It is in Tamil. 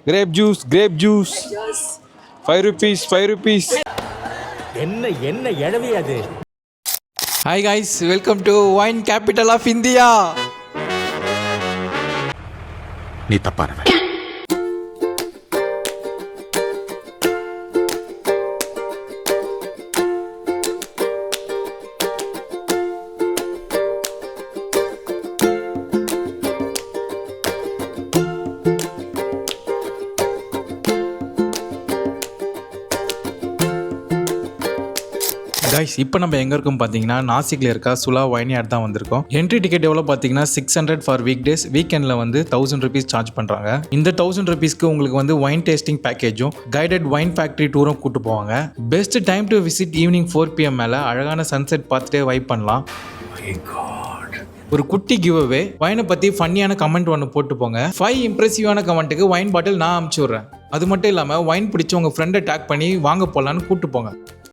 Grape juice 5 rupees. என்ன என்ன எழவி அது? Hi guys, welcome to wine capital of India. நீ தப்பானவன். கைஸ், இப்போ நம்ம எங்கே இருக்கோம் பார்த்தீங்கன்னா நாசிக்கில் இருக்க சுலா வைன்யார்ட் தான் வந்திருக்கோம். என்ட்ரி டிக்கெட் எவ்வளோ பார்த்தீங்கன்னா 600 ஃபார் வீக் டேஸ். வீக்கெண்டில் வந்து 1000 rupees சார்ஜ் பண்ணுறாங்க. இந்த 1000 rupeesக்கு உங்களுக்கு வந்து வைன் டேஸ்டிங் பேக்கேஜும் கைடட் வைன் ஃபேக்ட்ரி டூரும் கூட்டு போவாங்க. Best time to visit evening 4 PM மேலே அழகான சன்செட் பார்த்துட்டே வைப் பண்ணலாம். ஒரு குட்டி கிவ் அவே, வைனை பற்றி ஃபன்னியான கமெண்ட் ஒன்று போட்டு போங்க. 5 இம்ப்ரெசிவான கமெண்ட்டுக்கு வைன் பாட்டில் நான் அமுச்சு விட்றேன். அது மட்டும் இல்லாமல் வைன் பிடிச்சி உங்கள் ஃப்ரெண்டை டேக் பண்ணி வாங்க போகலான்னு கூட்டு போங்க.